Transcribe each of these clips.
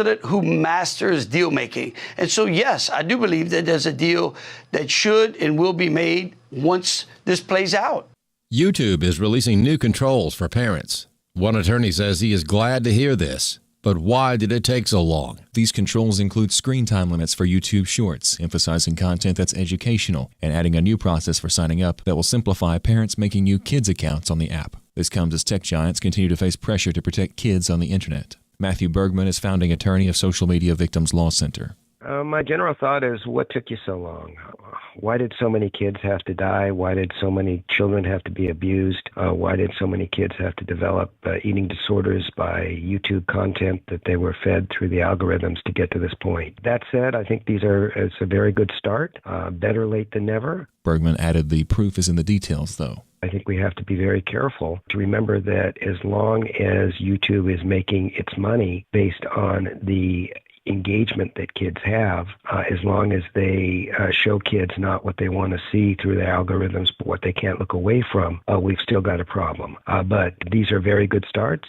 who masters deal making. And so, yes, I do believe that there's a deal that should and will be made once this plays out. YouTube is releasing new controls for parents. One attorney says he is glad to hear this. But why did it take so long? These controls include screen time limits for YouTube Shorts, emphasizing content that's educational, and adding a new process for signing up that will simplify parents making new kids accounts on the app. This comes as tech giants continue to face pressure to protect kids on the internet. Matthew Bergman is founding attorney of Social Media Victims Law Center. My general thought is, what took you so long? Why did so many kids have to die? Why did so many children have to be abused? Why did so many kids have to develop eating disorders by YouTube content that they were fed through the algorithms to get to this point? That said, I think it's a very good start. Better late than never. Bergman added the proof is in the details, though. I think we have to be very careful to remember that as long as YouTube is making its money based on the engagement that kids have, as long as they show kids not what they want to see through the algorithms, but what they can't look away from, we've still got a problem. But these are very good starts.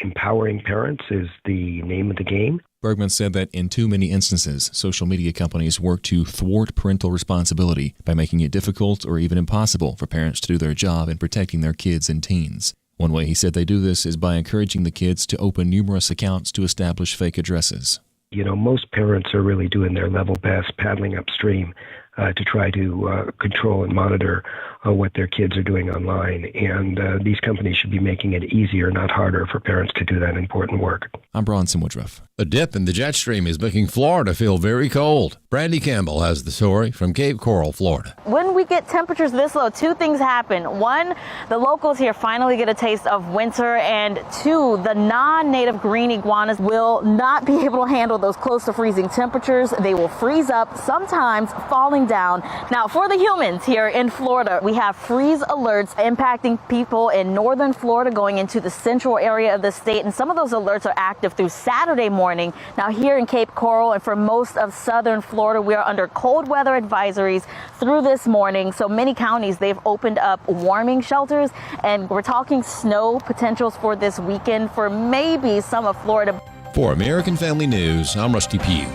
Empowering parents is the name of the game. Bergman said that in too many instances, social media companies work to thwart parental responsibility by making it difficult or even impossible for parents to do their job in protecting their kids and teens. One way he said they do this is by encouraging the kids to open numerous accounts to establish fake addresses. You know, most parents are really doing their level best, paddling upstream to try to control and monitor what their kids are doing online. And these companies should be making it easier, not harder, for parents to do that important work. I'm Bronson Woodruff. A dip in the jet stream is making Florida feel very cold. Brandy Campbell has the story from Cape Coral, Florida. When we get temperatures this low, two things happen. One, the locals here finally get a taste of winter, and two, the non-native green iguanas will not be able to handle those close to freezing temperatures. They will freeze up, sometimes falling down. Now, for the humans here in Florida, we have freeze alerts impacting people in northern Florida going into the central area of the state, and some of those alerts are active through Saturday morning. Now, here in Cape Coral and for most of southern Florida, we are under cold weather advisories through this morning. So many counties, they've opened up warming shelters, and we're talking snow potentials for this weekend for maybe some of Florida. For American Family News, I'm Rusty Pugh.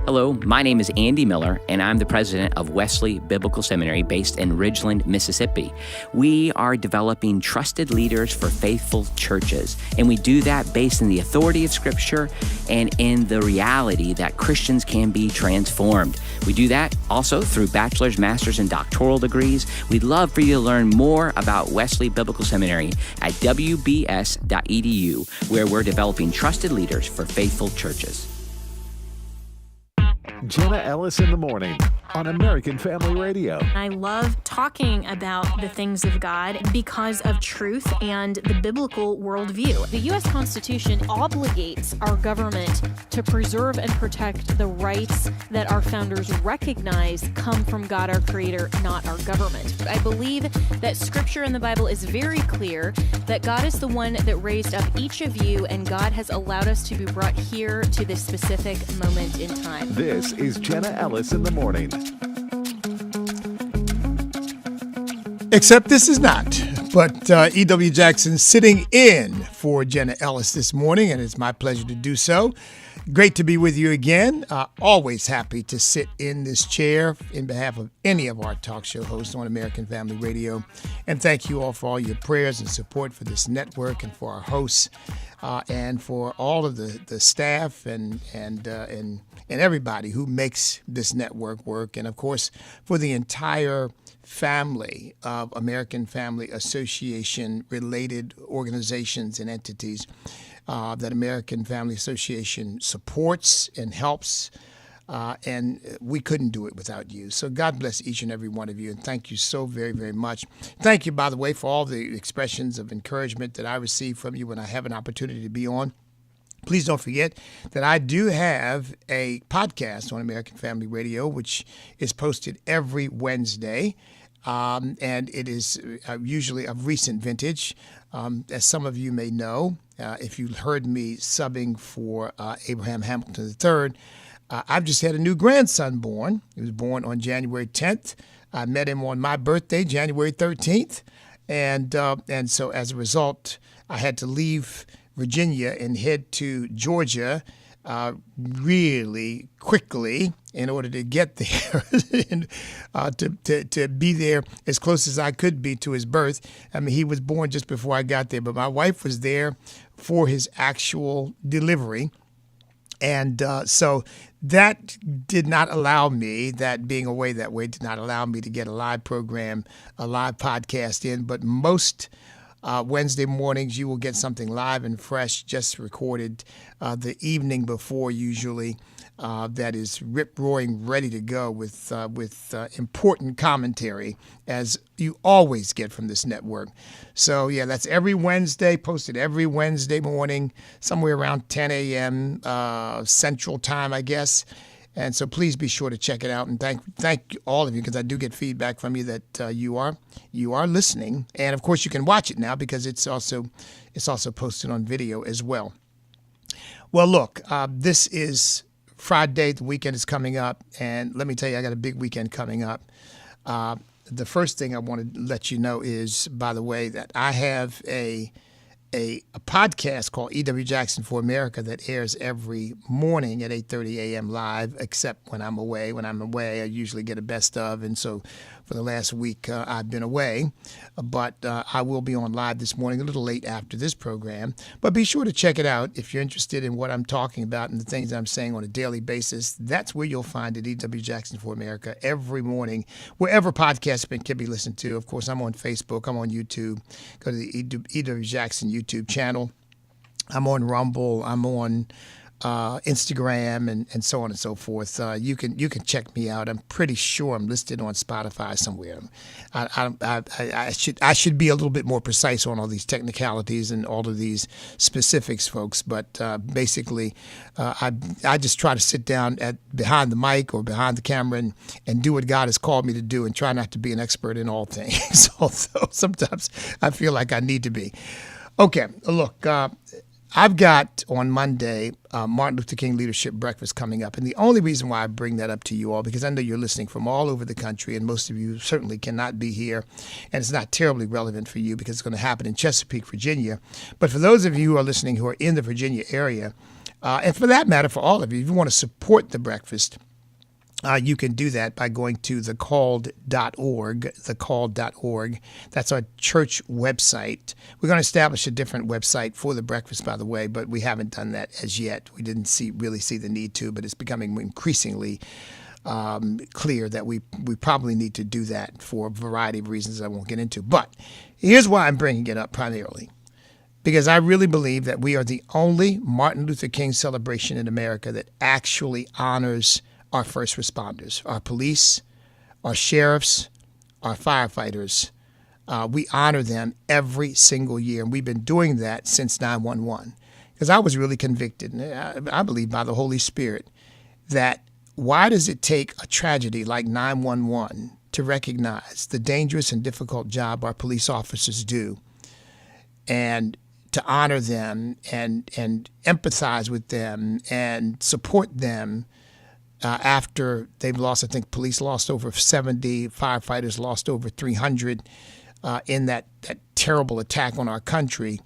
Hello, my name is Andy Miller, and I'm the president of Wesley Biblical Seminary based in Ridgeland, Mississippi. We are developing trusted leaders for faithful churches, and we do that based in the authority of Scripture and in the reality that Christians can be transformed. We do that also through bachelor's, master's, and doctoral degrees. We'd love for you to learn more about Wesley Biblical Seminary at wbs.edu, where we're developing trusted leaders for faithful churches. Jenna Ellis in the morning on American Family Radio. I love talking about the things of God because of truth and the biblical worldview. The U.S. Constitution obligates our government to preserve and protect the rights that our founders recognize come from God, our Creator, not our government. I believe that Scripture in the Bible is very clear that God is the one that raised up each of you, and God has allowed us to be brought here to this specific moment in time. This is Jenna Ellis in the morning. Except this is not. But E.W. Jackson sitting in for Jenna Ellis this morning, and it's my pleasure to do so. Great to be with you again. Always happy to sit in this chair in behalf of any of our talk show hosts on American Family Radio. And thank you all for all your prayers and support for this network and for our hosts and for all of the staff and everybody who makes this network work. And, of course, for the entire family of American Family Association related organizations and entities that American Family Association supports and helps, and we couldn't do it without you. So God bless each and every one of you, and thank you so very, very much. Thank you, by the way, for all the expressions of encouragement that I receive from you when I have an opportunity to be on. Please don't forget that I do have a podcast on American Family Radio, which is posted every Wednesday. And it is usually of recent vintage. As some of you may know, if you heard me subbing for Abraham Hamilton III, I've just had a new grandson born. He was born on January 10th. I met him on my birthday, January 13th. And so as a result, I had to leave Virginia and head to Georgia really quickly in order to get there and to be there as close as I could be to his birth. I mean, he was born just before I got there, but my wife was there for his actual delivery. And so that did not allow me, that being away that way, did not allow me to get a live program, a live podcast in. But most Wednesday mornings, you will get something live and fresh, just recorded the evening before usually, that is rip-roaring, ready to go with important commentary, as you always get from this network. So, yeah, that's every Wednesday, posted every Wednesday morning, somewhere around 10 a.m. Central Time, I guess. And so please be sure to check it out. And thank all of you, because I do get feedback from you that you are listening. And, of course, you can watch it now because it's also posted on video as well. Well, look, this is Friday. The weekend is coming up. And let me tell you, I got a big weekend coming up. The first thing I want to let you know is, by the way, that I have a podcast called E.W. Jackson for America that airs every morning at 8:30 a.m. live, except when I'm away. When I'm away, I usually get a best of, and so for the last week I've been away. But I will be on live this morning, a little late after this program. But be sure to check it out if you're interested in what I'm talking about and the things I'm saying on a daily basis. That's where you'll find it, E.W. Jackson for America, every morning, wherever podcasts can be listened to. Of course, I'm on Facebook. I'm on YouTube. Go to the E.W. Jackson YouTube channel. I'm on Rumble. I'm on Instagram and so on and so forth. You can check me out. I'm pretty sure I'm listed on Spotify somewhere. I should be a little bit more precise on all these technicalities and all of these specifics, folks. But basically, I just try to sit down behind the mic or behind the camera and do what God has called me to do, and try not to be an expert in all things. Although sometimes I feel like I need to be. Okay, look. I've got on Monday Martin Luther King Leadership Breakfast coming up. And the only reason why I bring that up to you all, because I know you're listening from all over the country, and most of you certainly cannot be here. And it's not terribly relevant for you because it's going to happen in Chesapeake, Virginia. But for those of you who are listening who are in the Virginia area, and for that matter, for all of you, if you want to support the breakfast, you can do that by going to thecalled.org, thecalled.org. That's our church website. We're going to establish a different website for the breakfast, by the way, but we haven't done that as yet. We didn't really see the need to, but it's becoming increasingly clear that we probably need to do that for a variety of reasons I won't get into. But here's why I'm bringing it up primarily. Because I really believe that we are the only Martin Luther King celebration in America that actually honors our first responders, our police, our sheriffs, our firefighters. We honor them every single year, and we've been doing that since 9/11. Because I was really convicted, and I believe by the Holy Spirit, that why does it take a tragedy like 9/11 to recognize the dangerous and difficult job our police officers do, and to honor them and empathize with them and support them after they've lost, I think police lost over 70, firefighters lost over 300 in that terrible attack on our country.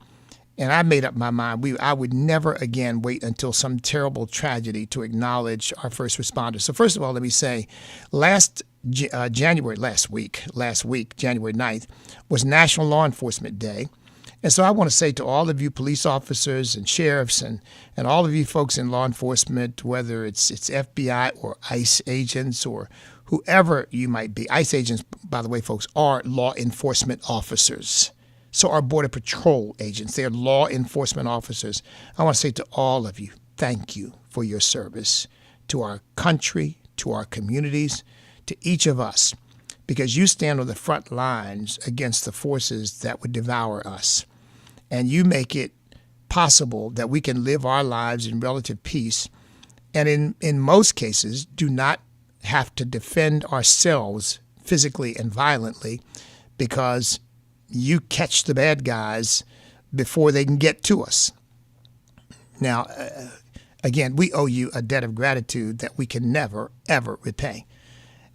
And I made up my mind, I would never again wait until some terrible tragedy to acknowledge our first responders. So first of all, let me say, last week, January 9th, was National Law Enforcement Day. And so I want to say to all of you police officers and sheriffs and all of you folks in law enforcement, whether it's FBI or ICE agents or whoever you might be. ICE agents, by the way, folks, are law enforcement officers. So are Border Patrol agents. They're law enforcement officers. I want to say to all of you, thank you for your service to our country, to our communities, to each of us, because you stand on the front lines against the forces that would devour us. And you make it possible that we can live our lives in relative peace, and in most cases do not have to defend ourselves physically and violently, because you catch the bad guys before they can get to us. Now, again, we owe you a debt of gratitude that we can never, ever repay.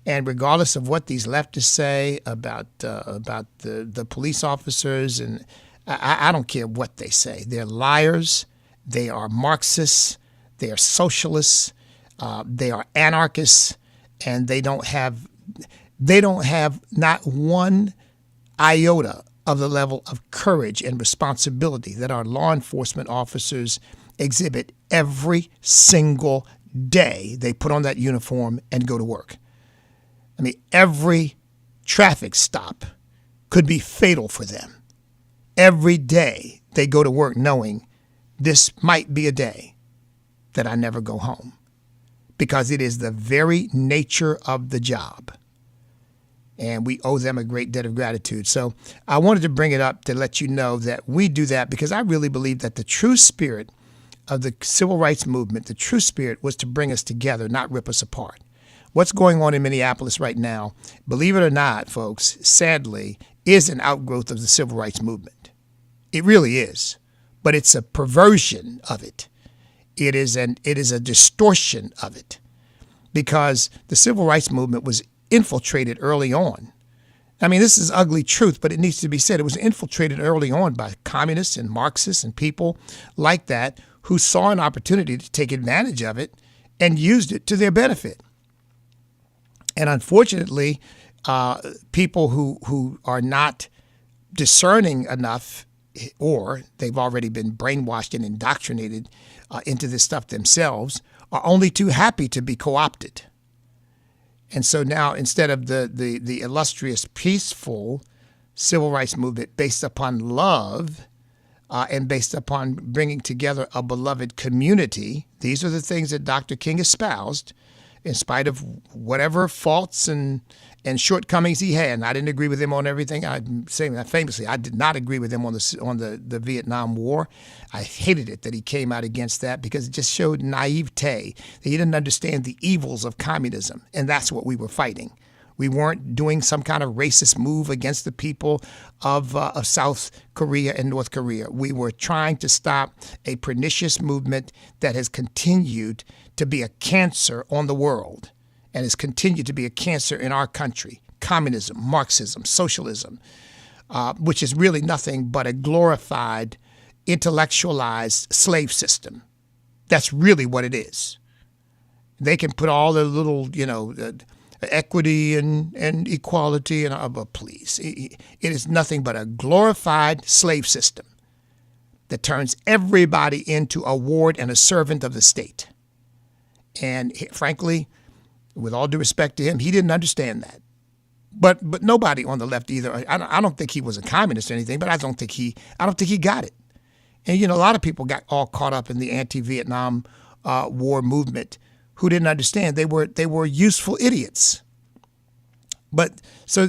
And regardless of what these leftists say about the police officers, and I don't care what they say. They're liars. They are Marxists. They are socialists. They are anarchists, and they don't have not one iota of the level of courage and responsibility that our law enforcement officers exhibit every single day they put on that uniform and go to work. I mean, every traffic stop could be fatal for them. Every day they go to work knowing this might be a day that I never go home, because it is the very nature of the job. And we owe them a great debt of gratitude. So I wanted to bring it up to let you know that we do that because I really believe that the true spirit of the civil rights movement, the true spirit was to bring us together, not rip us apart. What's going on in Minneapolis right now, believe it or not, folks, sadly, is an outgrowth of the civil rights movement. It really is. But it's a perversion of it. It is a distortion of it, because the civil rights movement was infiltrated early on. I mean, this is ugly truth, but it needs to be said. It was infiltrated early on by communists and Marxists and people like that who saw an opportunity to take advantage of it and used it to their benefit. And unfortunately, people who are not discerning enough, or they've already been brainwashed and indoctrinated into this stuff themselves, are only too happy to be co-opted. And so now, instead of the illustrious, peaceful civil rights movement based upon love and based upon bringing together a beloved community, these are the things that Dr. King espoused, in spite of whatever faults and shortcomings he had. And I didn't agree with him on everything. I'm saying that famously. I did not agree with him on the Vietnam War. I hated it that he came out against that, because it just showed naivete. He didn't understand the evils of communism, and that's what we were fighting. We weren't doing some kind of racist move against the people of South Korea and North Korea. We were trying to stop a pernicious movement that has continued to be a cancer on the world and has continued to be a cancer in our country. Communism, Marxism, socialism, which is really nothing but a glorified, intellectualized slave system. That's really what it is. They can put all the little, equity and equality and please. It is nothing but a glorified slave system that turns everybody into a ward and a servant of the state. And frankly, with all due respect to him, he didn't understand that. But nobody on the left either. I don't think he was a communist or anything, but I don't think he got it. And a lot of people got all caught up in the anti-Vietnam War movement who didn't understand. They were useful idiots. But so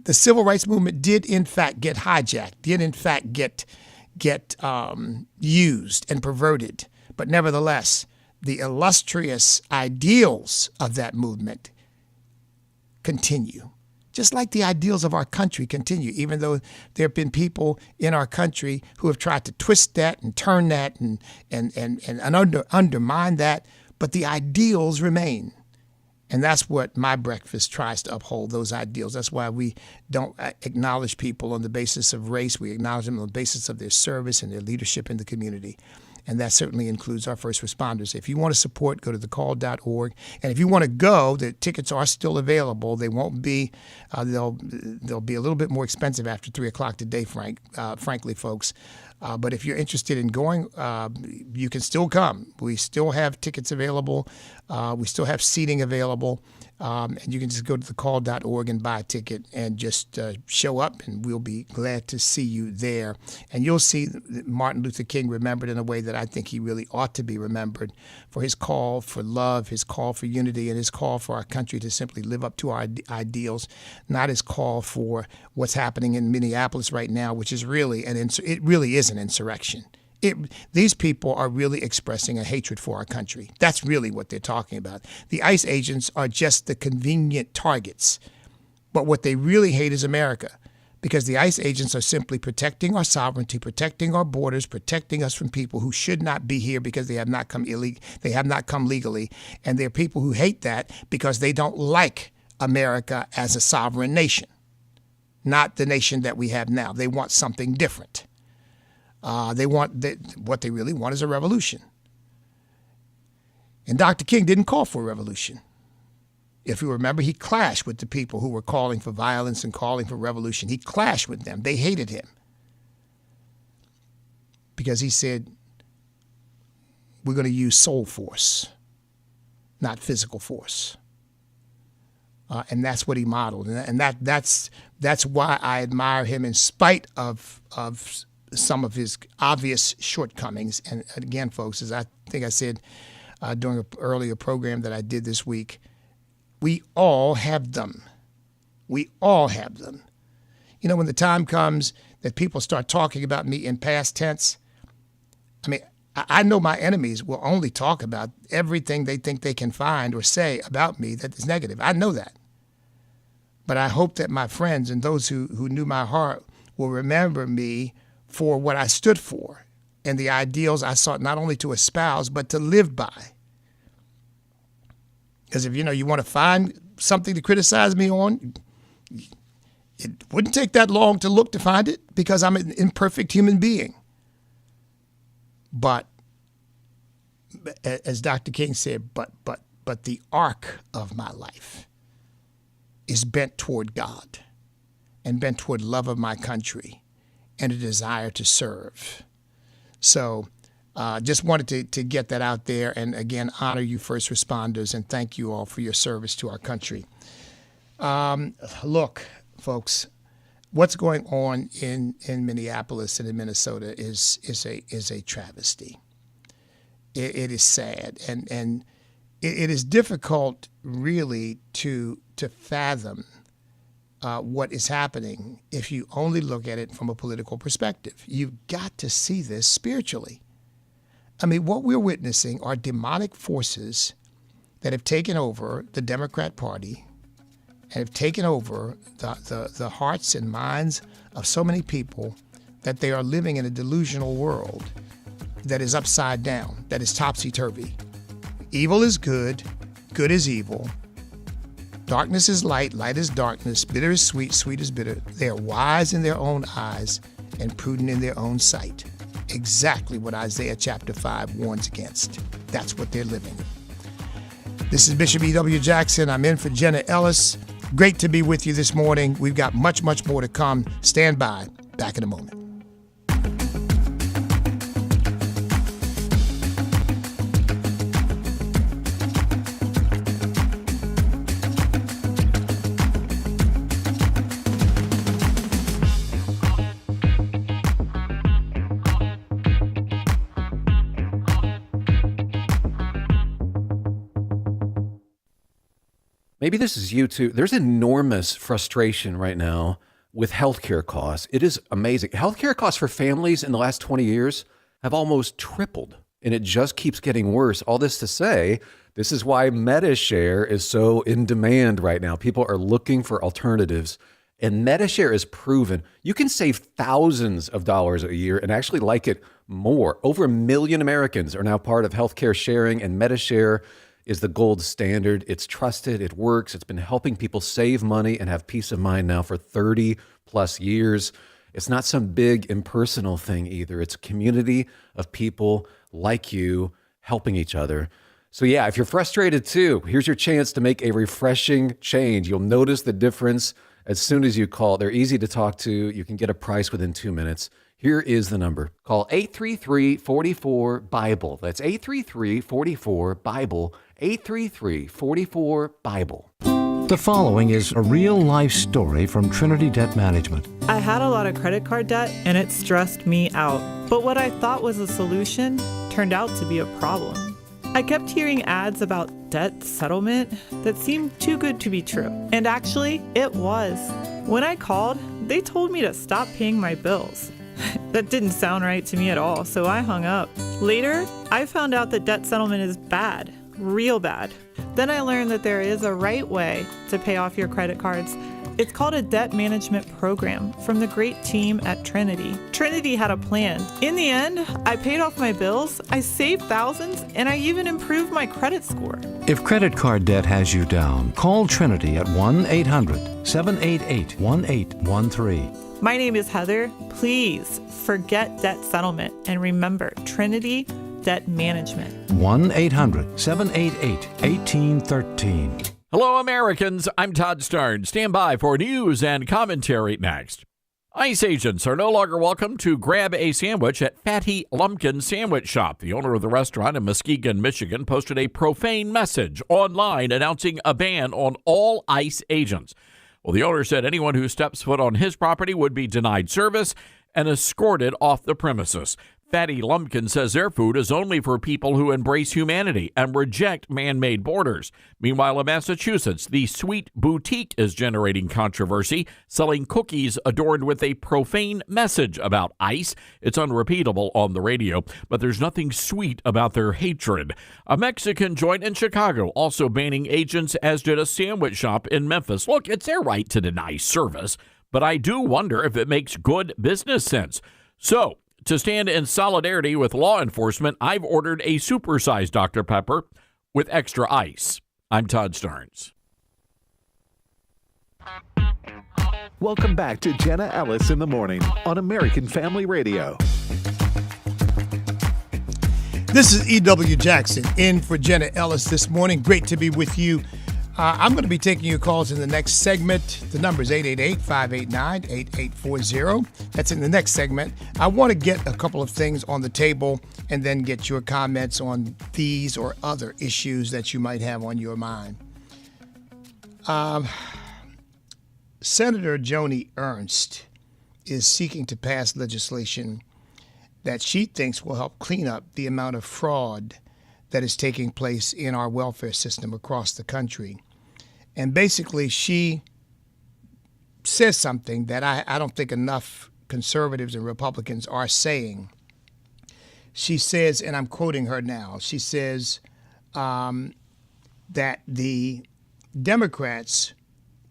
the civil rights movement did in fact get hijacked, did in fact get used and perverted. But nevertheless, the illustrious ideals of that movement continue, just like the ideals of our country continue, even though there have been people in our country who have tried to twist that and turn that and undermine that, but the ideals remain. And that's what My Breakfast tries to uphold, those ideals. That's why we don't acknowledge people on the basis of race. We acknowledge them on the basis of their service and their leadership in the community. And that certainly includes our first responders. If you want to support, go to thecall.org. And if you want to go, the tickets are still available. They won't be, they'll be a little bit more expensive after 3 o'clock today, frankly, folks. But if you're interested in going, you can still come. We still have tickets available. We still have seating available. And you can just go to thecall.org and buy a ticket and just show up, and we'll be glad to see you there. And you'll see Martin Luther King remembered in a way that I think he really ought to be remembered, for his call for love, his call for unity, and his call for our country to simply live up to our ideals, not his call for what's happening in Minneapolis right now, which is really it really is an insurrection. These people are really expressing a hatred for our country. That's really what they're talking about. The ICE agents are just the convenient targets. But what they really hate is America, because the ICE agents are simply protecting our sovereignty, protecting our borders, protecting us from people who should not be here because they have not come legally. And they're people who hate that because they don't like America as a sovereign nation, not the nation that we have now. They want something different. What they really want is a revolution. And Dr. King didn't call for a revolution. If you remember, he clashed with the people who were calling for violence and calling for revolution. He clashed with them. They hated him because he said, we're going to use soul force, not physical force. And that's what he modeled. And that's why I admire him in spite of some of his obvious shortcomings. And again, folks, as I think I said during an earlier program that I did this week, we all have them. We all have them. You know, when the time comes that people start talking about me in past tense, I mean, I know my enemies will only talk about everything they think they can find or say about me that is negative. I know that. But I hope that my friends and those who knew my heart will remember me for what I stood for and the ideals I sought not only to espouse, but to live by. Because if you want to find something to criticize me on, it wouldn't take that long to look to find it because I'm an imperfect human being. But as Dr. King said, but the arc of my life is bent toward God and bent toward love of my country and a desire to serve. So just wanted to get that out there and, again, honor you first responders and thank you all for your service to our country. Look, folks, what's going on in Minneapolis and in Minnesota is a travesty. It is sad, and it is difficult really to fathom what is happening if you only look at it from a political perspective. You've got to see this spiritually. I mean, what we're witnessing are demonic forces that have taken over the Democrat Party and have taken over the hearts and minds of so many people that they are living in a delusional world that is upside down, that is topsy-turvy. Evil is good, good is evil. Darkness is light, light is darkness, bitter is sweet, sweet is bitter. They are wise in their own eyes and prudent in their own sight. Exactly what Isaiah chapter 5 warns against. That's what they're living. This is Bishop E.W. Jackson. I'm in for Jenna Ellis. Great to be with you this morning. We've got much, much more to come. Stand by. Back in a moment. Maybe this is you too. There's enormous frustration right now with healthcare costs. It is amazing. Healthcare costs for families in the last 20 years have almost tripled, and it just keeps getting worse. All this to say, this is why MediShare is so in demand right now. People are looking for alternatives, and MediShare is proven. You can save thousands of dollars a year and actually like it more. Over 1 million Americans are now part of healthcare sharing, and MediShare is the gold standard. It's trusted, it works, it's been helping people save money and have peace of mind now for 30 plus years. It's not some big impersonal thing either. It's a community of people like you helping each other. So yeah, if you're frustrated too, here's your chance to make a refreshing change. You'll notice the difference as soon as you call. They're easy to talk to. You can get a price within 2 minutes. Here is the number. Call 833-44-BIBLE. That's 833-44-BIBLE. 833-44-BIBLE. The following is a real-life story from Trinity Debt Management. I had a lot of credit card debt, and it stressed me out. But what I thought was a solution turned out to be a problem. I kept hearing ads about debt settlement that seemed too good to be true. And actually, it was. When I called, they told me to stop paying my bills. That didn't sound right to me at all, so I hung up. Later, I found out that debt settlement is bad, real bad. Then I learned that there is a right way to pay off your credit cards. It's called a debt management program from the great team at Trinity. Trinity had a plan. In the end, I paid off my bills, I saved thousands, and I even improved my credit score. If credit card debt has you down, call Trinity at 1-800-788-1813. My name is Heather. Please forget debt settlement and remember Trinity Debt Management. 1-800-788-1813. Hello, Americans. I'm Todd Starnes. Stand by for news and commentary next. ICE agents are no longer welcome to grab a sandwich at Fatty Lumpkin Sandwich Shop. The owner of the restaurant in Muskegon, Michigan, posted a profane message online announcing a ban on all ICE agents. Well, the owner said anyone who steps foot on his property would be denied service and escorted off the premises. Fatty Lumpkin says their food is only for people who embrace humanity and reject man-made borders. Meanwhile, in Massachusetts, the Sweet Boutique is generating controversy, selling cookies adorned with a profane message about ICE. It's unrepeatable on the radio, but there's nothing sweet about their hatred. A Mexican joint in Chicago also banning agents, as did a sandwich shop in Memphis. Look, it's their right to deny service, but I do wonder if it makes good business sense. So, to stand in solidarity with law enforcement, I've ordered a supersized Dr. Pepper with extra ice. I'm Todd Starnes. Welcome back to Jenna Ellis in the Morning on American Family Radio. This is E.W. Jackson in for Jenna Ellis this morning. Great to be with you. I'm going to be taking your calls in the next segment. The number is 888-589-8840. That's in the next segment. I want to get a couple of things on the table and then get your comments on these or other issues that you might have on your mind. Senator Joni Ernst is seeking to pass legislation that she thinks will help clean up the amount of fraud that is taking place in our welfare system across the country. And basically, she says something that I don't think enough conservatives and Republicans are saying. She says, and I'm quoting her now, she says that the Democrats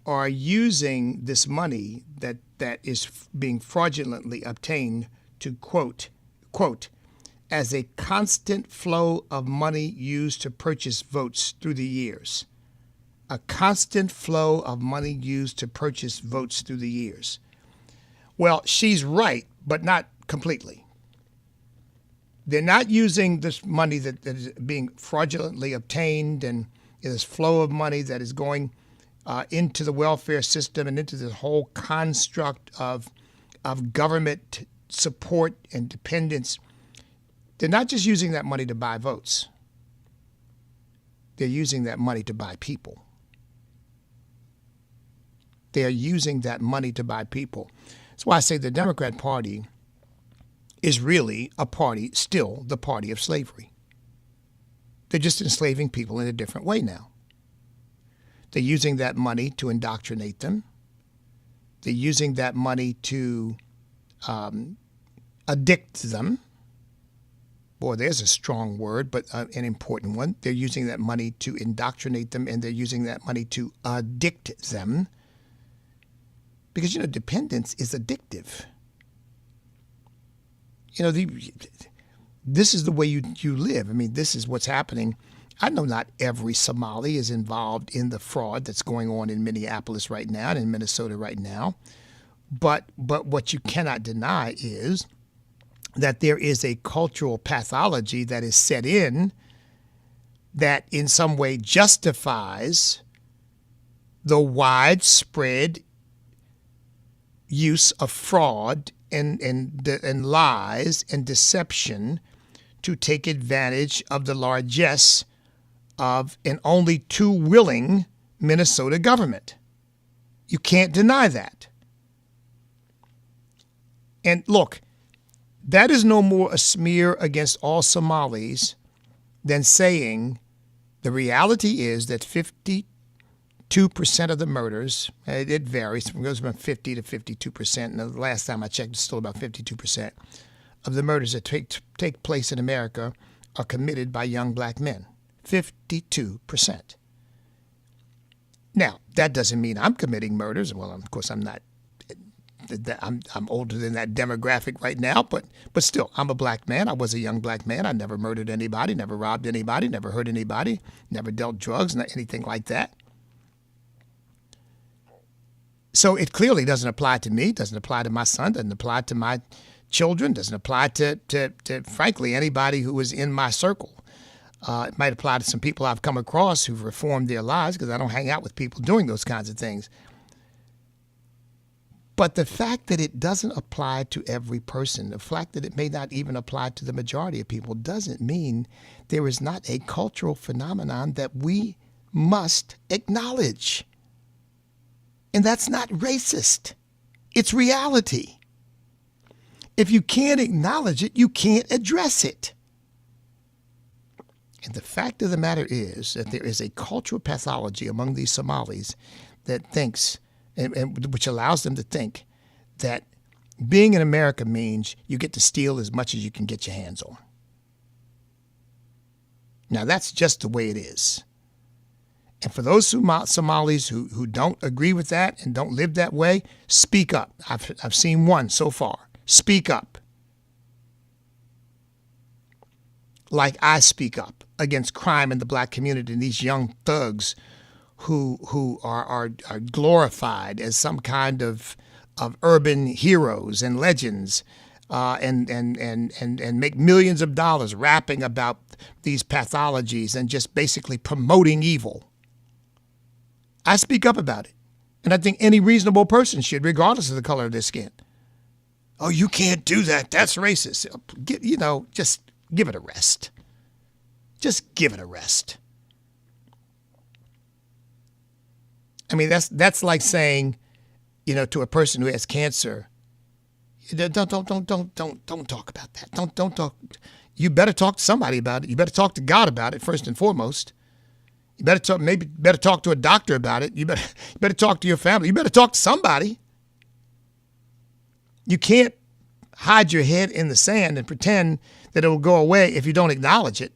are using this money that is being fraudulently obtained to, quote, as a constant flow of money used to purchase votes through the years. A constant flow of money used to purchase votes through the years. Well, she's right, but not completely. They're not using this money that is being fraudulently obtained and this flow of money that is going into the welfare system and into the whole construct of government support and dependence. They're not just using that money to buy votes. They're using that money to buy people. They are using that money to buy people. That's why I say the Democrat Party is really a party, still the party of slavery. They're just enslaving people in a different way now. They're using that money to indoctrinate them. They're using that money to addict them. Boy, there's a strong word, but an important one. They're using that money to indoctrinate them, and they're using that money to addict them. Because, dependence is addictive. This is the way you live. I mean, this is what's happening. I know not every Somali is involved in the fraud that's going on in Minneapolis right now and in Minnesota right now. But what you cannot deny is that there is a cultural pathology that is set in that in some way justifies the widespread use of fraud and lies and deception to take advantage of the largesse of an only too willing Minnesota government. You can't deny that. And look, that is no more a smear against all Somalis than saying the reality is that 52% of the murders, it varies, it goes from 50 to 52%, and the last time I checked, it's still about 52% of the murders that take place in America are committed by young black men. 52%. Now, that doesn't mean I'm committing murders. Well, of course, I'm not. I'm older than that demographic right now, but still, I'm a black man. I was a young black man. I never murdered anybody, never robbed anybody, never hurt anybody, never dealt drugs, not anything like that. So it clearly doesn't apply to me, doesn't apply to my son, doesn't apply to my children, doesn't apply to frankly, anybody who is in my circle. It might apply to some people I've come across who've reformed their lives because I don't hang out with people doing those kinds of things. But the fact that it doesn't apply to every person, the fact that it may not even apply to the majority of people, doesn't mean there is not a cultural phenomenon that we must acknowledge. And that's not racist. It's reality. If you can't acknowledge it, you can't address it. And the fact of the matter is that there is a cultural pathology among these Somalis that thinks, and which allows them to think, that being in America means you get to steal as much as you can get your hands on. Now, that's just the way it is. And for those Somalis who don't agree with that and don't live that way, speak up. I've seen one so far. Speak up. Like I speak up against crime in the black community and these young thugs who are glorified as some kind of urban heroes and legends, and make millions of dollars rapping about these pathologies and just basically promoting evil. I speak up about it. And I think any reasonable person should, regardless of the color of their skin. Oh, you can't do that. That's racist. Just give it a rest. Just give it a rest. I mean, that's like saying, to a person who has cancer, don't talk about that. Don't talk. You better talk to somebody about it. You better talk to God about it first and foremost. You better talk to a doctor about it. You better talk to your family. You better talk to somebody. You can't hide your head in the sand and pretend that it will go away if you don't acknowledge it.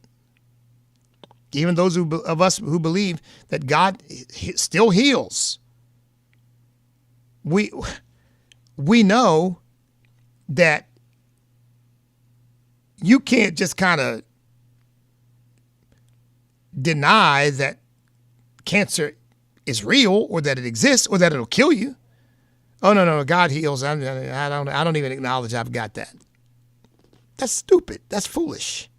Even those of us who believe that God still heals, we know that you can't just kind of deny that cancer is real or that it exists or that it'll kill you. Oh, no, God heals. I don't even acknowledge I've got that. That's stupid. That's foolish.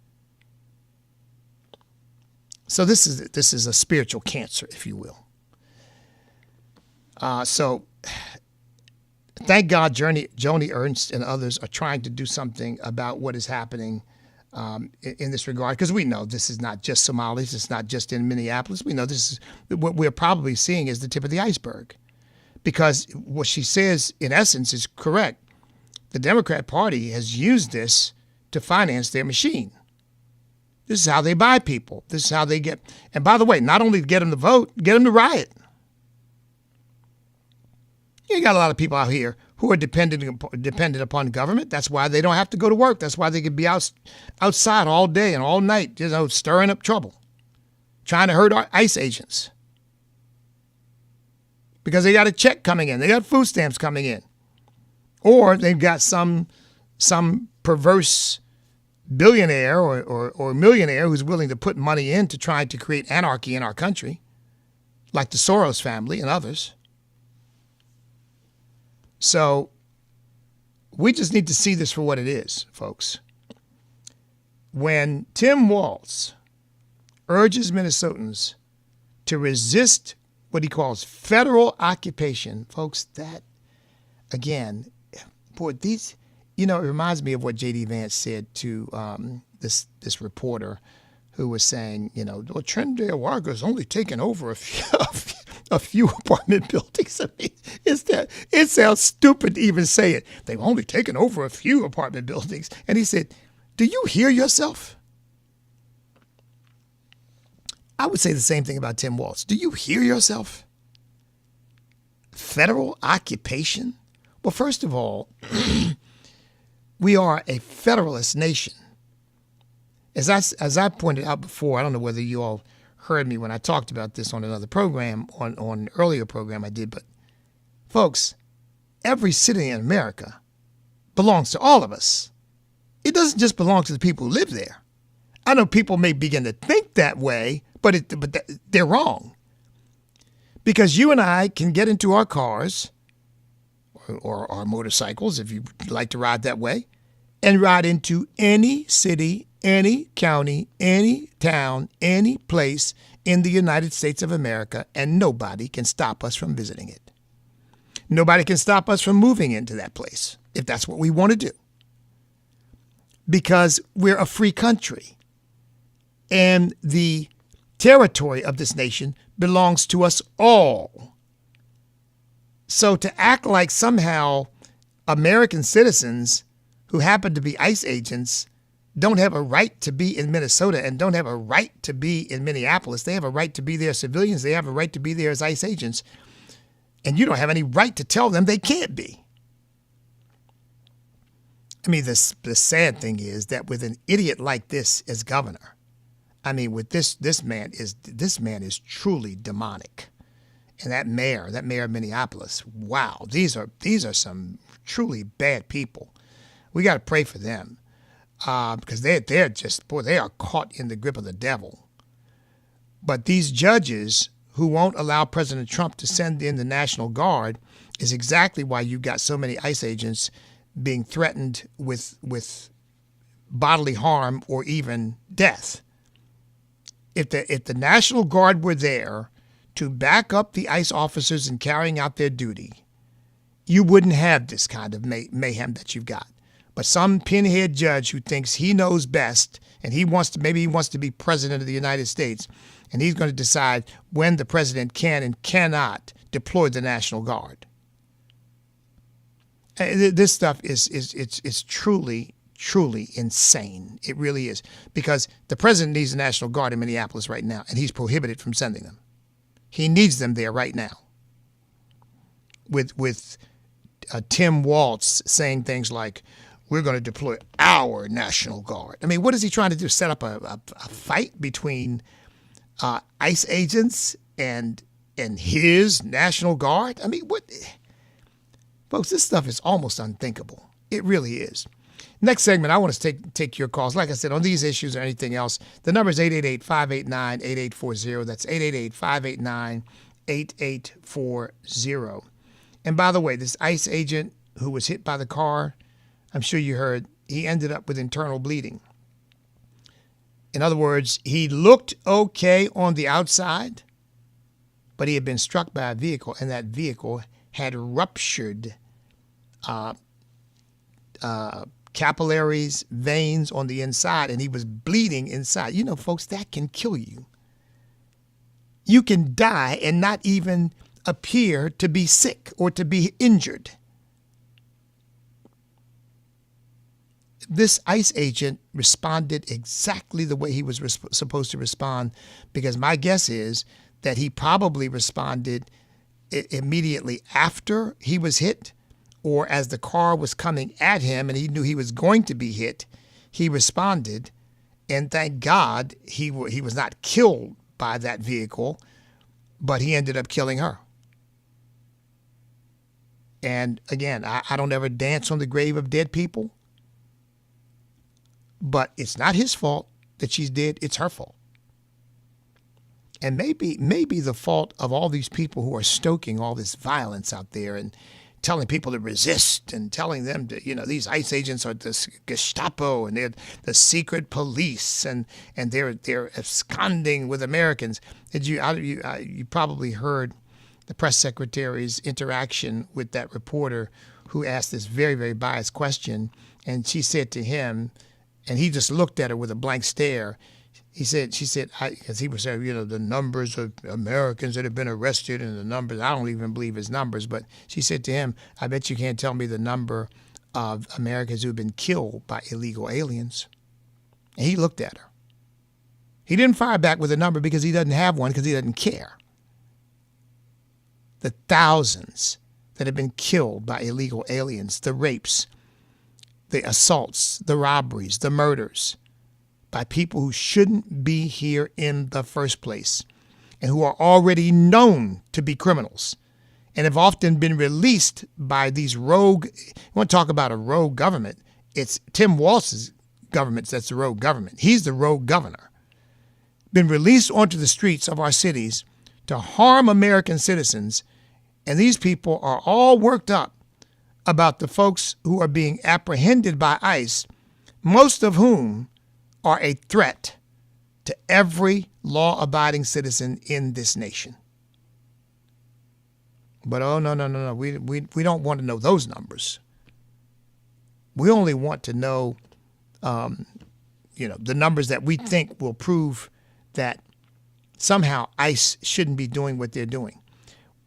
So this is a spiritual cancer, if you will. So thank God Joni Ernst and others are trying to do something about what is happening in this regard, because we know this is not just Somalis. It's not just in Minneapolis. We know this is what we're probably seeing is the tip of the iceberg, because what she says, in essence, is correct. The Democrat Party has used this to finance their machine. This is how they buy people. This is how they get. And by the way, not only to get them to vote, get them to riot. You got a lot of people out here who are dependent upon government. That's why they don't have to go to work. That's why they can be outside all day and all night, stirring up trouble, trying to hurt our ICE agents. Because they got a check coming in. They got food stamps coming in. Or they've got some perverse billionaire or millionaire who's willing to put money in to try to create anarchy in our country, like the Soros family and others. So we just need to see this for what it is, folks. When Tim Waltz urges Minnesotans to resist what he calls federal occupation, folks, that, again, boy, these... it reminds me of what J.D. Vance said to this reporter who was saying, well, Trinidad Walker's only taken over a few apartment buildings. I mean, it sounds stupid to even say it. They've only taken over a few apartment buildings. And he said, do you hear yourself? I would say the same thing about Tim Waltz. Do you hear yourself? Federal occupation? Well, first of all, we are a federalist nation. As I pointed out before, I don't know whether you all heard me when I talked about this on another program, on an earlier program I did, but folks, every city in America belongs to all of us. It doesn't just belong to the people who live there. I know people may begin to think that way, but they're wrong. Because you and I can get into our cars or motorcycles, if you like to ride that way, and ride into any city, any county, any town, any place in the United States of America, and nobody can stop us from visiting it. Nobody can stop us from moving into that place if that's what we want to do. Because we're a free country. And the territory of this nation belongs to us all. So to act like somehow American citizens who happen to be ICE agents don't have a right to be in Minnesota and don't have a right to be in Minneapolis. They have a right to be there as civilians. They have a right to be there as ICE agents. And you don't have any right to tell them they can't be. I mean, the sad thing is that with an idiot like this as governor, I mean, with this man is truly demonic. And that mayor of Minneapolis, wow, these are some truly bad people. We got to pray for them because they're just, boy, they are caught in the grip of the devil. But these judges who won't allow President Trump to send in the National Guard is exactly why you got so many ICE agents being threatened with bodily harm or even death. If the National Guard were there to back up the ICE officers in carrying out their duty, you wouldn't have this kind of mayhem that you've got. But some pinhead judge who thinks he knows best and maybe he wants to be president of the United States, and he's going to decide when the president can and cannot deploy the National Guard. This stuff is truly insane. It really is. Because the president needs the National Guard in Minneapolis right now, and he's prohibited from sending them. He needs them there right now. With Tim Waltz saying things like, we're going to deploy our National Guard. I mean, what is he trying to do? Set up a fight between ICE agents and his National Guard? I mean, what? Folks, this stuff is almost unthinkable. It really is. Next segment, I want to take your calls. Like I said, on these issues or anything else, the number is 888-589-8840. That's 888-589-8840. And by the way, this ICE agent who was hit by the car, I'm sure you heard, he ended up with internal bleeding. In other words, he looked okay on the outside, but he had been struck by a vehicle, and that vehicle had ruptured capillaries, veins on the inside, and he was bleeding inside. You know, folks, that can kill you. You can die and not even appear to be sick or to be injured. This ICE agent responded exactly the way he was supposed to respond, because my guess is that he probably responded immediately after he was hit, or as the car was coming at him and he knew he was going to be hit, he responded. And thank God he was not killed by that vehicle, but he ended up killing her. And again, I don't ever dance on the grave of dead people, but it's not his fault that she's dead. It's her fault. And maybe the fault of all these people who are stoking all this violence out there and telling people to resist and telling them to, these ICE agents are the Gestapo and they're the secret police and they're absconding with Americans. You probably heard the press secretary's interaction with that reporter who asked this very, very biased question. And she said to him, and he just looked at her with a blank stare. She said, because he was saying, the numbers of Americans that have been arrested and the numbers, I don't even believe his numbers, but she said to him, I bet you can't tell me the number of Americans who have been killed by illegal aliens. And he looked at her. He didn't fire back with a number because he doesn't have one, because he doesn't care. The thousands that have been killed by illegal aliens, the rapes, the assaults, the robberies, the murders, by people who shouldn't be here in the first place and who are already known to be criminals and have often been released by these rogue, you want to talk about a rogue government, it's Tim Walz's government that's the rogue government. He's the rogue governor. Been released onto the streets of our cities to harm American citizens, and these people are all worked up about the folks who are being apprehended by ICE, most of whom are a threat to every law-abiding citizen in this nation. But no. We don't want to know those numbers. We only want to know, the numbers that we think will prove that somehow ICE shouldn't be doing what they're doing.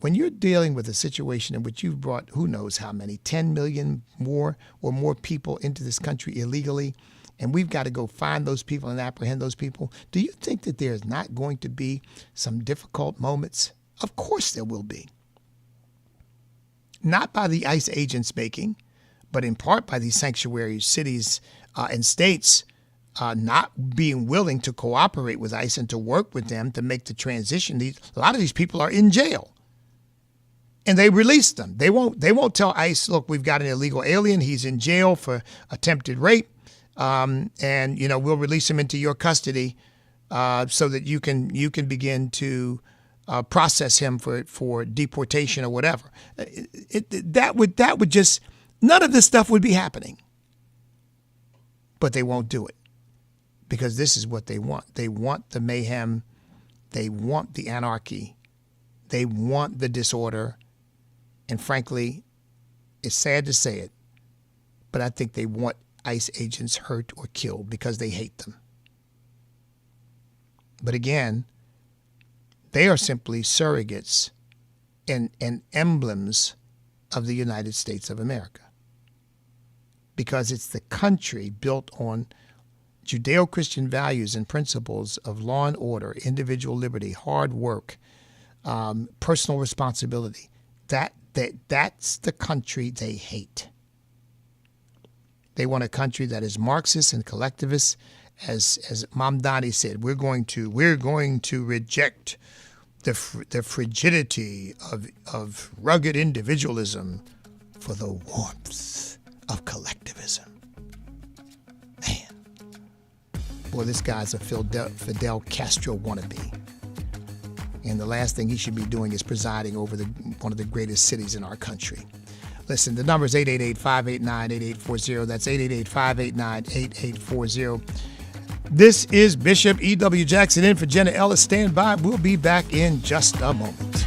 When you're dealing with a situation in which you've brought who knows how many, 10 million more people into this country illegally, and we've got to go find those people and apprehend those people, do you think that there's not going to be some difficult moments? Of course there will be. Not by the ICE agents making, but in part by these sanctuary cities and states not being willing to cooperate with ICE and to work with them to make the transition. A lot of these people are in jail, and they release them. They won't tell ICE, look, we've got an illegal alien. He's in jail for attempted rape, and we'll release him into your custody so that you can begin to process him for deportation or whatever. That would just, none of this stuff would be happening. But they won't do it because this is what they want. They want the mayhem. They want the anarchy. They want the disorder. And frankly, it's sad to say it, but I think they want ICE agents hurt or killed because they hate them. But again, they are simply surrogates and emblems of the United States of America, because it's the country built on Judeo-Christian values and principles of law and order, individual liberty, hard work, personal responsibility. That's the country they hate. They want a country that is Marxist and collectivist. As Mamdani said, we're going to reject the frigidity of rugged individualism for the warmth of collectivism. Man, boy, this guy's a Fidel Castro wannabe. And the last thing he should be doing is presiding over one of the greatest cities in our country. Listen, the number is 888-589-8840. That's 888-589-8840. This is Bishop E.W. Jackson in for Jenna Ellis. Stand by. We'll be back in just a moment.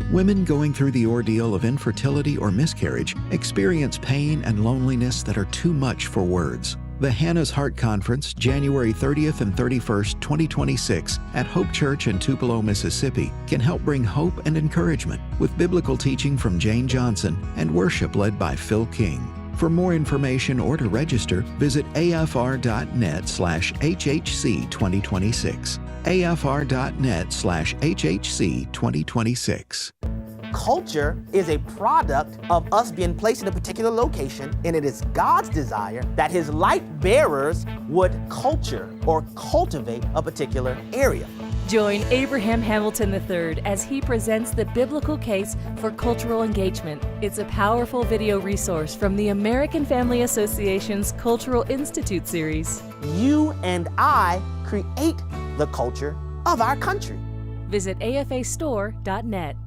Women going through the ordeal of infertility or miscarriage experience pain and loneliness that are too much for words. The Hannah's Heart Conference, January 30th and 31st, 2026, at Hope Church in Tupelo, Mississippi, can help bring hope and encouragement with biblical teaching from Jane Johnson and worship led by Phil King. For more information or to register, visit afr.net/HHC2026. afr.net/HHC2026. Culture is a product of us being placed in a particular location, and it is God's desire that His light bearers would culture or cultivate a particular area. Join Abraham Hamilton III as he presents the biblical case for cultural engagement. It's a powerful video resource from the American Family Association's Cultural Institute series. You and I create the culture of our country. Visit afastore.net.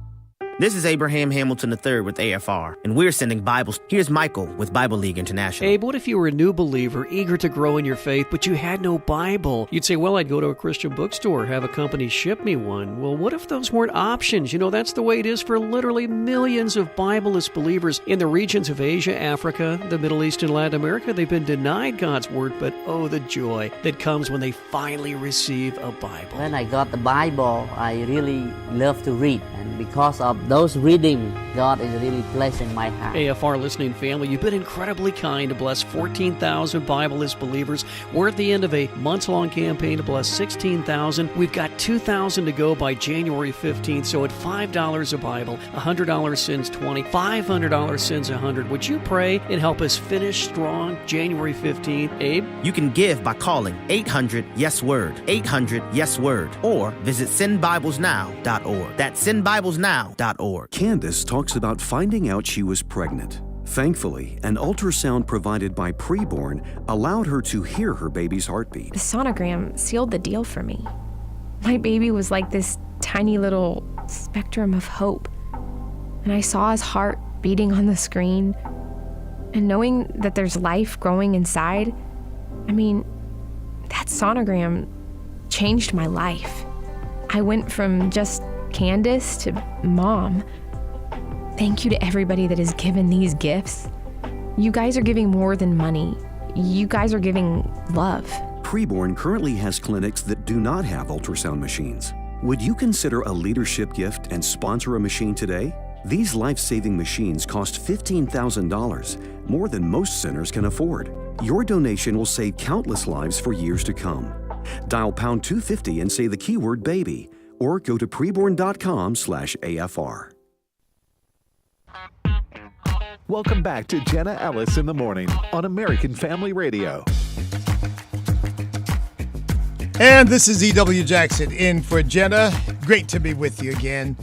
This is Abraham Hamilton III with AFR, and we're sending Bibles. Here's Michael with Bible League International. Abe, what if you were a new believer, eager to grow in your faith, but you had no Bible? You'd say, well, I'd go to a Christian bookstore, have a company ship me one. Well, what if those weren't options? You know, that's the way it is for literally millions of Bible-less believers in the regions of Asia, Africa, the Middle East, and Latin America. They've been denied God's Word, but oh, the joy that comes when they finally receive a Bible. When I got the Bible, I really love to read, and because of those reading, God is really blessing my heart. AFR listening family, you've been incredibly kind to bless 14,000 Bible-less believers. We're at the end of a months-long campaign to bless 16,000. We've got 2,000 to go by January 15th, so at $5 a Bible, $100 sends 20, $500 sends 100. Would you pray and help us finish strong January 15th? Abe? You can give by calling 800-YES-WORD, 800-YES-WORD, or visit sendbiblesnow.org. That's sendbiblesnow.org. Candace talks about finding out she was pregnant. Thankfully, an ultrasound provided by Preborn allowed her to hear her baby's heartbeat. The sonogram sealed the deal for me. My baby was like this tiny little spectrum of hope. And I saw his heart beating on the screen. And knowing that there's life growing inside, I mean, that sonogram changed my life. I went from just Candace to mom. Thank you to everybody that has given these gifts. You guys are giving more than money. You guys are giving love. Preborn currently has clinics that do not have ultrasound machines. Would you consider a leadership gift and sponsor a machine today? These life-saving machines cost $15,000, more than most centers can afford. Your donation will save countless lives for years to come. Dial pound 250 and say the keyword baby, or go to preborn.com/AFR. Welcome back to Jenna Ellis in the Morning on American Family Radio. And this is E.W. Jackson in for Jenna. Great to be with you again.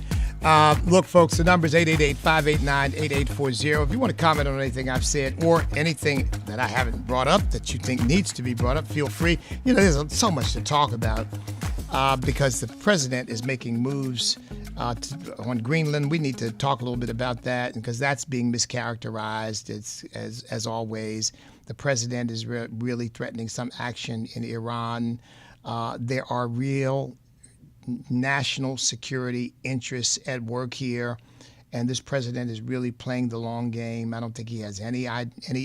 Look, folks, the number is 888-589-8840. If you want to comment on anything I've said or anything that I haven't brought up that you think needs to be brought up, feel free. You know, there's so much to talk about because the president is making moves on Greenland. We need to talk a little bit about that because that's being mischaracterized. It's, as always, the president is really threatening some action in Iran. There are real national security interests at work here, and this president is really playing the long game. I don't think he has any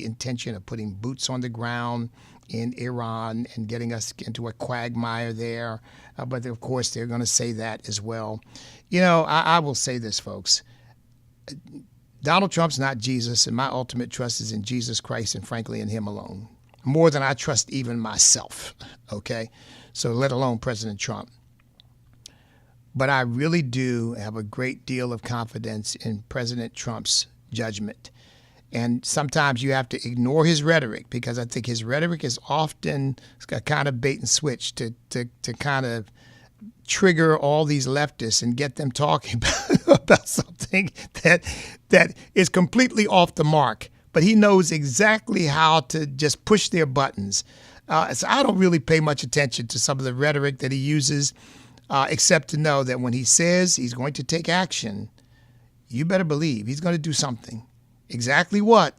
intention of putting boots on the ground in Iran and getting us into a quagmire there. But of course, they're going to say that as well. You know, I will say this, folks. Donald Trump's not Jesus, and my ultimate trust is in Jesus Christ and, frankly, in him alone, more than I trust even myself, okay? So let alone President Trump. But I really do have a great deal of confidence in President Trump's judgment. And sometimes you have to ignore his rhetoric because I think his rhetoric is often a kind of bait and switch to kind of trigger all these leftists and get them talking about something that is completely off the mark. But he knows exactly how to just push their buttons. So I don't really pay much attention to some of the rhetoric that he uses, except to know that when he says he's going to take action, you better believe he's going to do something. Exactly what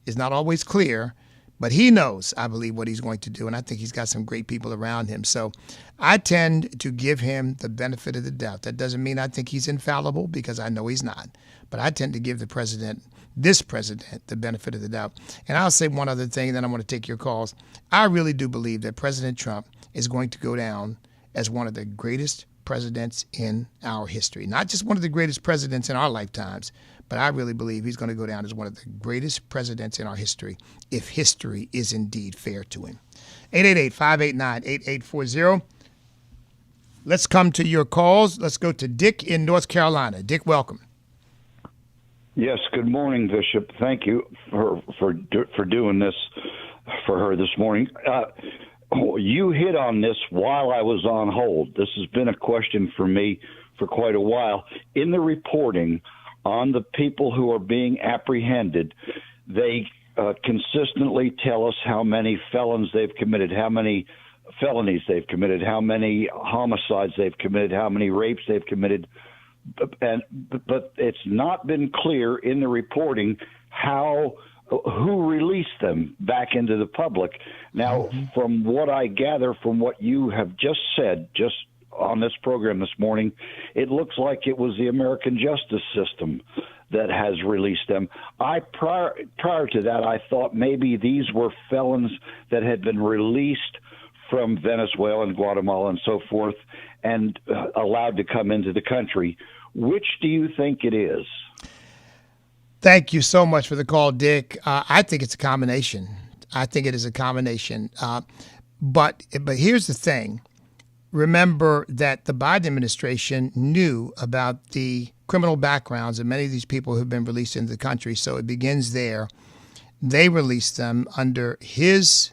is not always clear, but he knows, I believe, what he's going to do, and I think he's got some great people around him. So I tend to give him the benefit of the doubt. That doesn't mean I think he's infallible, because I know he's not, but I tend to give the president, this president, the benefit of the doubt. And I'll say one other thing, then I'm going to take your calls. I really do believe that President Trump is going to go down as one of the greatest presidents in our history. Not just one of the greatest presidents in our lifetimes, but I really believe he's going to go down as one of the greatest presidents in our history, if history is indeed fair to him. 888-589-8840. Let's come to your calls. Let's go to Dick in North Carolina. Dick, welcome. Yes, good morning, Bishop. Thank you for doing this for her this morning. You hit on this while I was on hold. This has been a question for me for quite a while. In the reporting on the people who are being apprehended, they consistently tell us how many felons they've committed, how many felonies they've committed, how many homicides they've committed, how many rapes they've committed. But it's not been clear in the reporting who released them back into the public. Now, from what I gather from what you have just said, just on this program this morning, it looks like it was the American justice system that has released them. Prior to that, I thought maybe these were felons that had been released from Venezuela and Guatemala and so forth and allowed to come into the country. Which do you think it is? Thank you so much for the call, Dick. I think it's a combination. I think it is a combination. But here's the thing. Remember that the Biden administration knew about the criminal backgrounds of many of these people who've been released into the country. So it begins there. They released them under his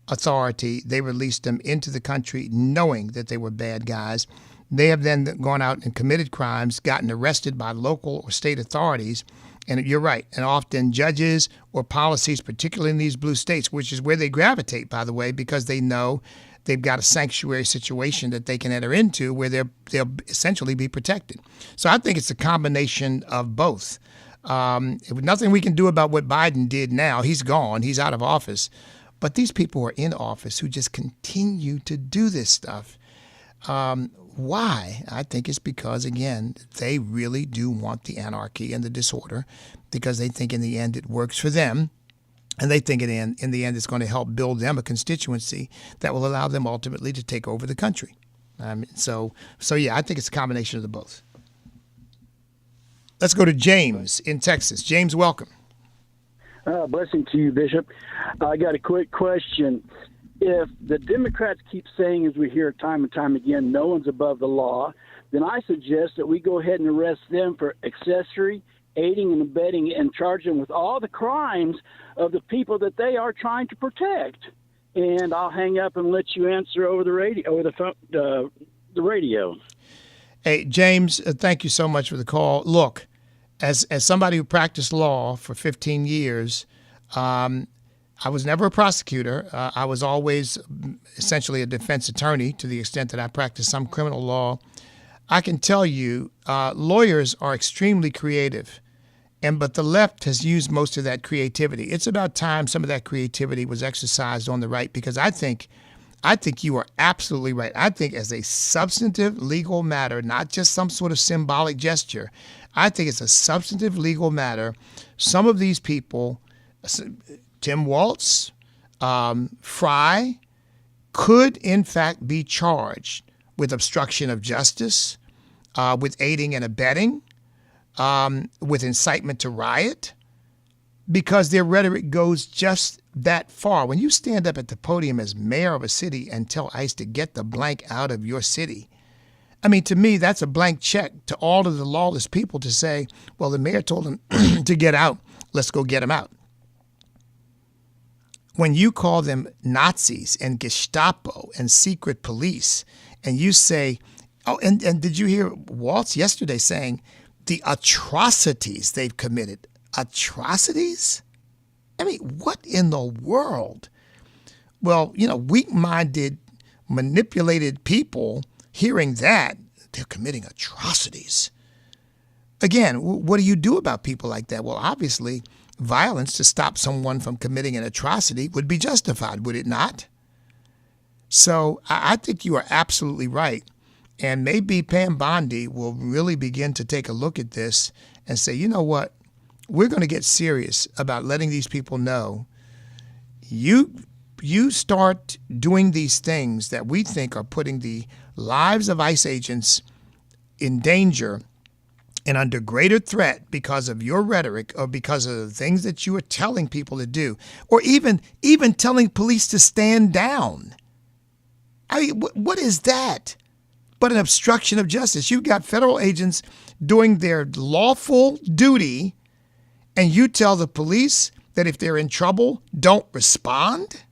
authority. They released them into the country knowing that they were bad guys. They have then gone out and committed crimes, gotten arrested by local or state authorities. And you're right. And often judges or policies, particularly in these blue states, which is where they gravitate, by the way, because they know they've got a sanctuary situation that they can enter into where they'll essentially be protected. So I think it's a combination of both. Nothing we can do about what Biden did now. He's gone. He's out of office. But these people are in office who just continue to do this stuff. Why? I think it's because, again, they really do want the anarchy and the disorder because they think in the end it works for them. And they think in the end it's going to help build them a constituency that will allow them ultimately to take over the country. So yeah, I think it's a combination of the both. Let's go to James in Texas. James, welcome. Blessing to you, Bishop. I got a quick question. If the Democrats keep saying, as we hear time and time again, no one's above the law, then I suggest that we go ahead and arrest them for accessory, aiding and abetting, and charge them with all the crimes of the people that they are trying to protect. And I'll hang up and let you answer over the radio. Over the radio. Hey, James, thank you so much for the call. Look, as somebody who practiced law for 15 years, I was never a prosecutor. I was always essentially a defense attorney to the extent that I practiced some criminal law. I can tell you, lawyers are extremely creative, but the left has used most of that creativity. It's about time some of that creativity was exercised on the right, because I think you are absolutely right. I think as a substantive legal matter, not just some sort of symbolic gesture, I think it's a substantive legal matter. Some of these people, Tim Waltz, Fry, could in fact be charged with obstruction of justice, with aiding and abetting, with incitement to riot, because their rhetoric goes just that far. When you stand up at the podium as mayor of a city and tell ICE to get the blank out of your city, I mean, to me, that's a blank check to all of the lawless people to say, well, the mayor told them to get out. Let's go get them out. When you call them Nazis and Gestapo and secret police, and you say, oh, and did you hear Waltz yesterday saying the atrocities they've committed? Atrocities? I mean, what in the world? Well, weak-minded, manipulated people hearing that, they're committing atrocities. Again, what do you do about people like that? Well, obviously, violence to stop someone from committing an atrocity would be justified, would it not? So I think you are absolutely right. And maybe Pam Bondi will really begin to take a look at this and say, you know what? We're going to get serious about letting these people know you start doing these things that we think are putting the lives of ICE agents in danger and under greater threat because of your rhetoric or because of the things that you are telling people to do, or even telling police to stand down. I mean, what is that but an obstruction of justice? You've got federal agents doing their lawful duty, and you tell the police that if they're in trouble, don't respond?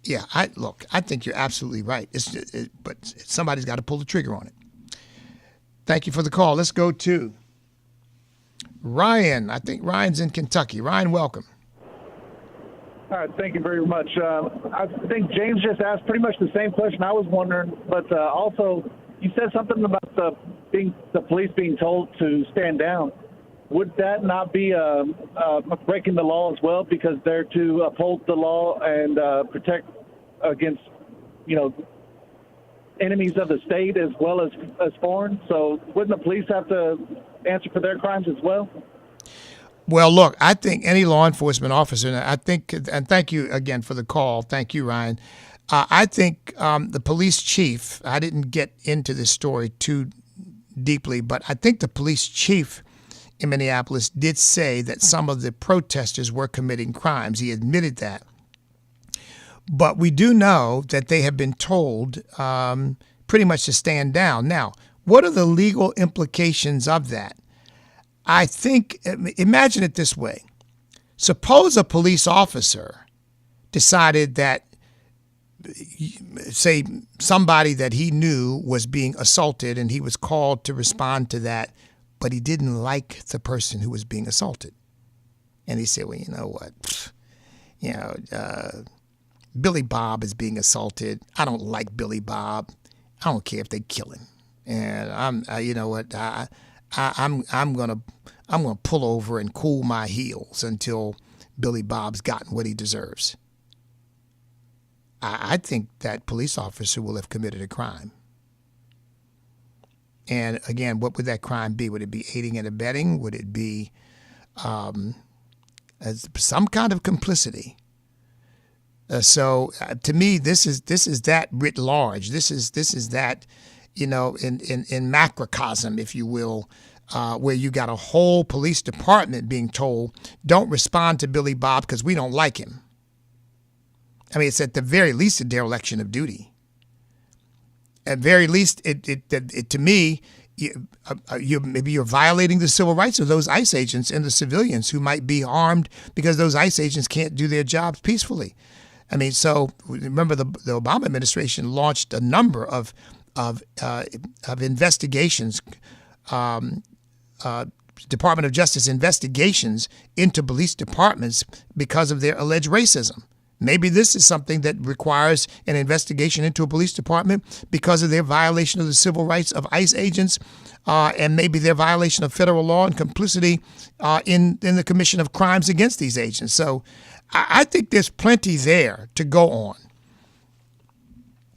Yeah, I think you're absolutely right. But somebody's got to pull the trigger on it. Thank you for the call. Let's go to Ryan. I think Ryan's in Kentucky. Ryan, welcome. All right, thank you very much. I think James just asked pretty much the same question I was wondering, but also you said something about the police being told to stand down. Would that not be breaking the law as well, because they're to uphold the law and protect against, enemies of the state as well as foreign? So wouldn't the police have to answer for their crimes as well? Well, look, I think any law enforcement officer, and thank you again for the call. Thank you, Ryan. I think the police chief, I didn't get into this story too deeply, but I think the police chief in Minneapolis did say that some of the protesters were committing crimes. He admitted that. But we do know that they have been told pretty much to stand down. Now, what are the legal implications of that? I think, imagine it this way. Suppose a police officer decided that, say, somebody that he knew was being assaulted and he was called to respond to that, but he didn't like the person who was being assaulted. And he said, well, you know what? Billy Bob is being assaulted. I don't like Billy Bob. I don't care if they kill him. And I'm gonna pull over and cool my heels until Billy Bob's gotten what he deserves. I think that police officer will have committed a crime. And again, what would that crime be? Would it be aiding and abetting? Would it be some kind of complicity? So to me, this is that writ large. This is that, in macrocosm, if you will, where you got a whole police department being told, don't respond to Billy Bob because we don't like him. I mean, it's at the very least a dereliction of duty. At very least, it to me, maybe you're violating the civil rights of those ICE agents and the civilians who might be harmed because those ICE agents can't do their jobs peacefully. I mean, so remember the Obama administration launched a number of investigations, Department of Justice investigations into police departments because of their alleged racism. Maybe this is something that requires an investigation into a police department because of their violation of the civil rights of ICE agents, and maybe their violation of federal law and complicity in the commission of crimes against these agents. So I think there's plenty there to go on.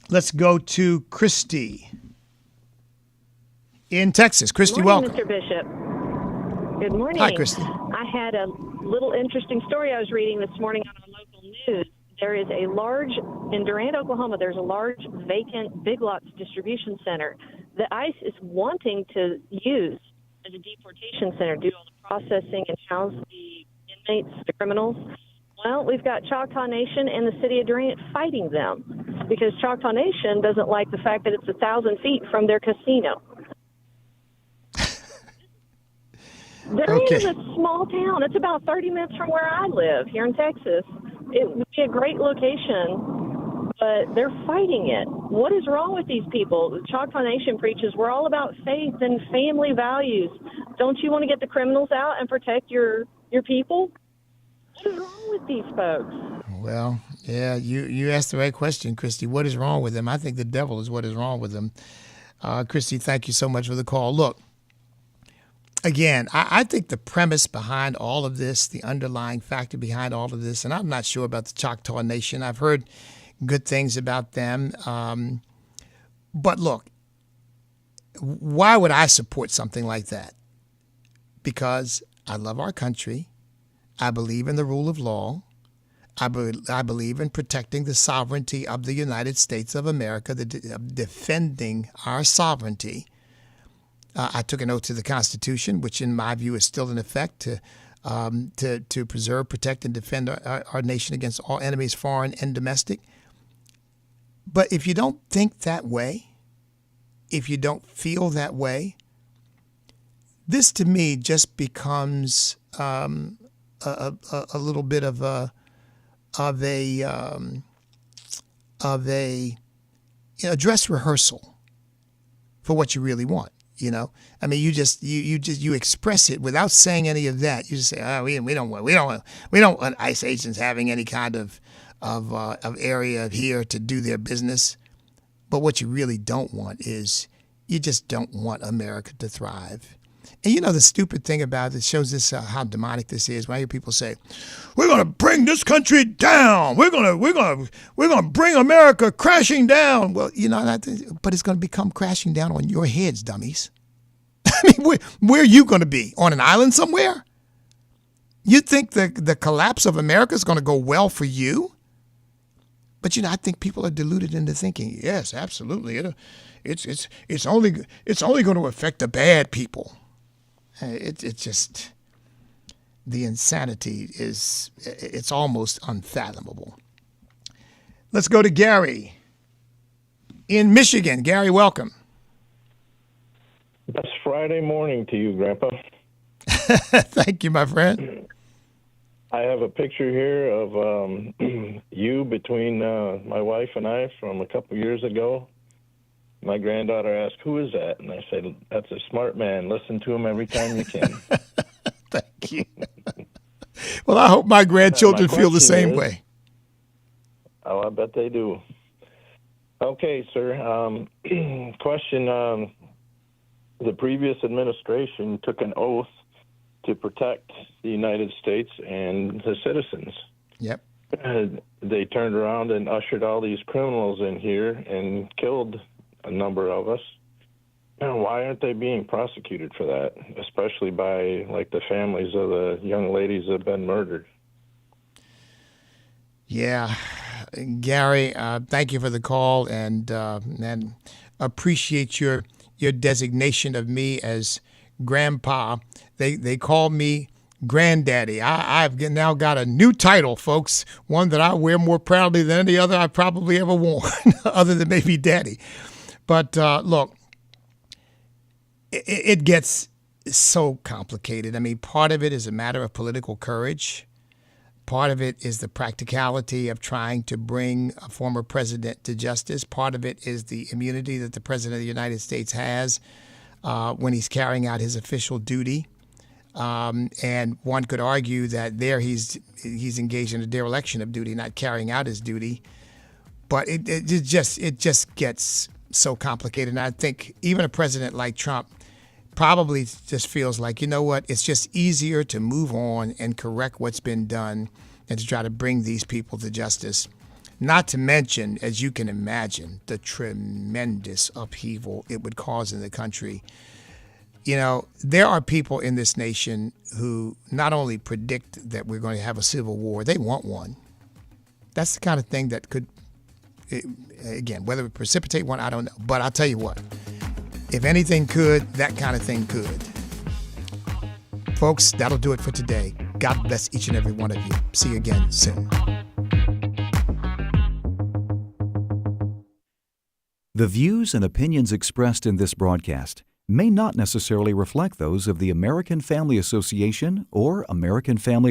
Let's go to Christy in Texas. Christy, welcome. welcome. Mr. Bishop. Good morning. Hi, Christy. I had a little interesting story I was reading this morning on our local news. There is in Durant, Oklahoma, there's a large vacant Big Lots distribution center that ICE is wanting to use as a deportation center, do all the processing and house the inmates, the criminals. Well, we've got Choctaw Nation and the city of Durant fighting them because Choctaw Nation doesn't like the fact that it's 1,000 feet from their casino. Durant is a small town. It's about 30 minutes from where I live here in Texas. It would be a great location, but they're fighting it. What is wrong with these people? The Choctaw Nation preaches we're all about faith and family values. Don't you want to get the criminals out and protect your people? What is wrong with these folks? Well, yeah, you asked the right question, Christy. What is wrong with them? I think the devil is what is wrong with them. Christy, thank you so much for the call. Look, again, I think the premise behind all of this, the underlying factor behind all of this, and I'm not sure about the Choctaw Nation. I've heard good things about them. But look, why would I support something like that? Because I love our country. I believe in the rule of law. I believe in protecting the sovereignty of the United States of America, defending our sovereignty. I took an oath to the Constitution, which in my view is still in effect, to preserve, protect, and defend our nation against all enemies, foreign and domestic. But if you don't think that way, if you don't feel that way, this to me just becomes a little bit of a dress rehearsal for what you really want. I mean, you express it without saying any of that. You just say, we don't want ICE agents having any kind of area here to do their business. But what you really don't want is you just don't want America to thrive. And the stupid thing about it shows this how demonic this is. When I hear people say, "We're going to bring this country down. We're going to bring America crashing down." Well, but it's going to become crashing down on your heads, dummies. I mean, where are you going to be? On an island somewhere? You think the collapse of America is going to go well for you? But I think people are deluded into thinking, yes, absolutely, it's only going to affect the bad people. It's just, the insanity it's almost unfathomable. Let's go to Gary in Michigan. Gary, welcome. Best Friday morning to you, Grandpa. Thank you, my friend. I have a picture here of you between my wife and I from a couple years ago. My granddaughter asked, "Who is that?" And I said, "That's a smart man. Listen to him every time you can." Thank you. Well, I hope my grandchildren feel the same way. Oh, I bet they do. Okay, sir. Question. The previous administration took an oath to protect the United States and the citizens. Yep. They turned around and ushered all these criminals in here and killed a number of us. Now, why aren't they being prosecuted for that, especially by the families of the young ladies that have been murdered? Yeah, Gary, thank you for the call, and appreciate your designation of me as Grandpa. They call me Granddaddy. I've now got a new title, folks, one that I wear more proudly than any other I've probably ever worn, other than maybe Daddy. But look, it gets so complicated. I mean, part of it is a matter of political courage. Part of it is the practicality of trying to bring a former president to justice. Part of it is the immunity that the president of the United States has when he's carrying out his official duty. And one could argue that there he's engaged in a dereliction of duty, not carrying out his duty. But it just gets so complicated. And I think even a president like Trump probably just feels like, you know what, it's just easier to move on and correct what's been done and to try to bring these people to justice. Not to mention, as you can imagine, the tremendous upheaval it would cause in the country. There are people in this nation who not only predict that we're going to have a civil war, they want one. That's the kind of thing that could, again, whether it precipitate one, I don't know. But I'll tell you what, if anything could, that kind of thing could. Folks, that'll do it for today. God bless each and every one of you. See you again soon. The views and opinions expressed in this broadcast may not necessarily reflect those of the American Family Association or American Family